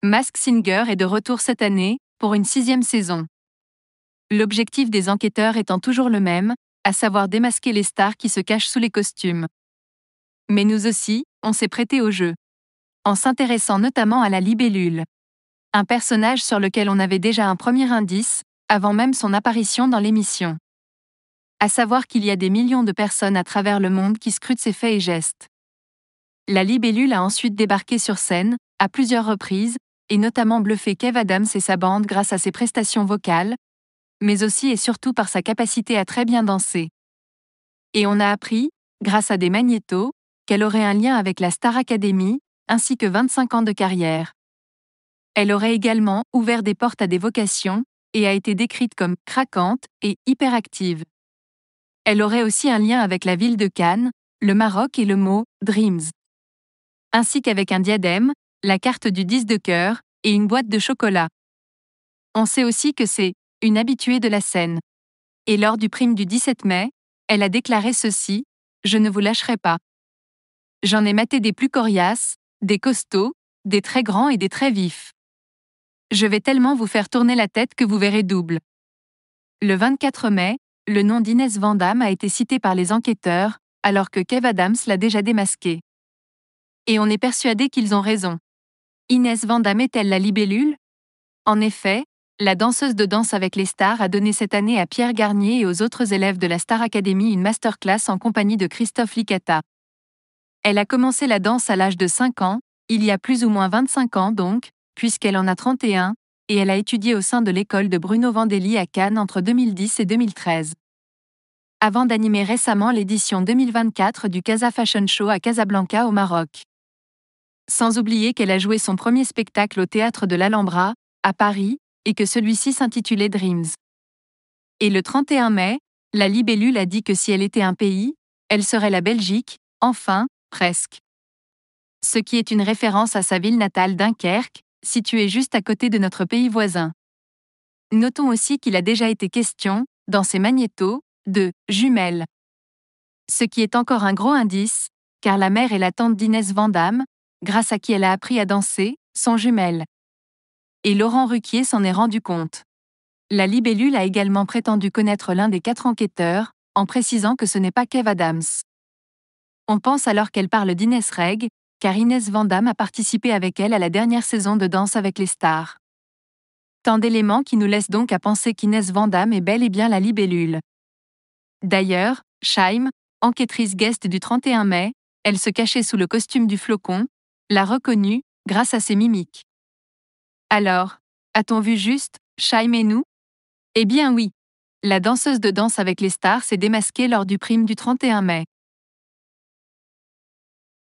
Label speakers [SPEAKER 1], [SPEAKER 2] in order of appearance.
[SPEAKER 1] Masked Singer est de retour cette année, pour une 6e saison. L'objectif des enquêteurs étant toujours le même, à savoir démasquer les stars qui se cachent sous les costumes. Mais nous aussi, on s'est prêté au jeu. En s'intéressant notamment à la libellule. Un personnage sur lequel on avait déjà un premier indice, avant même son apparition dans l'émission. À savoir qu'il y a des millions de personnes à travers le monde qui scrutent ses faits et gestes. La libellule a ensuite débarqué sur scène, à plusieurs reprises, et notamment bluffé Kev Adams et sa bande grâce à ses prestations vocales, mais aussi et surtout par sa capacité à très bien danser. Et on a appris, grâce à des magnétos, qu'elle aurait un lien avec la Star Academy, ainsi que 25 ans de carrière. Elle aurait également ouvert des portes à des vocations, et a été décrite comme craquante et hyperactive. Elle aurait aussi un lien avec la ville de Cannes, le Maroc et le mot « Dreams ». Ainsi qu'avec un diadème, la carte du 10 de cœur, et une boîte de chocolat. On sait aussi que c'est une habituée de la scène. Et lors du prime du 17 mai, elle a déclaré ceci: « Je ne vous lâcherai pas. J'en ai maté des plus coriaces, des costauds, des très grands et des très vifs. Je vais tellement vous faire tourner la tête que vous verrez double. » Le 24 mai, le nom d'Inès Van Damme a été cité par les enquêteurs, alors que Kev Adams l'a déjà démasqué. Et on est persuadé qu'ils ont raison. Inès Van Damme est-elle la libellule? En effet, la danseuse de Danse avec les stars a donné cette année à Pierre Garnier et aux autres élèves de la Star Academy une masterclass en compagnie de Christophe Licata. Elle a commencé la danse à l'âge de 5 ans, il y a plus ou moins 25 ans donc, puisqu'elle en a 31, et elle a étudié au sein de l'école de Bruno Vandelli à Cannes entre 2010 et 2013. Avant d'animer récemment l'édition 2024 du Casa Fashion Show à Casablanca au Maroc. Sans oublier qu'elle a joué son premier spectacle au théâtre de l'Alhambra, à Paris, et que celui-ci s'intitulait Dreams. Et le 31 mai, la libellule a dit que si elle était un pays, elle serait la Belgique, enfin, presque. Ce qui est une référence à sa ville natale Dunkerque, située juste à côté de notre pays voisin. Notons aussi qu'il a déjà été question, dans ses magnétos, de « jumelles ». Ce qui est encore un gros indice, car la mère et la tante d'Inès Van Damme, grâce à qui elle a appris à danser, sont jumelles. Et Laurent Ruquier s'en est rendu compte. La libellule a également prétendu connaître l'un des 4 enquêteurs, en précisant que ce n'est pas Kev Adams. On pense alors qu'elle parle d'Inès Reg, car Inès Van Damme a participé avec elle à la dernière saison de Danse avec les stars. Tant d'éléments qui nous laissent donc à penser qu'Inès Van Damme est bel et bien la libellule. D'ailleurs, Shaim, enquêtrice guest du 31 mai, elle se cachait sous le costume du flocon, l'a reconnue, grâce à ses mimiques. Alors, a-t-on vu juste, Shaim et nous? Eh bien oui. La danseuse de Danse avec les stars s'est démasquée lors du prime du 31 mai.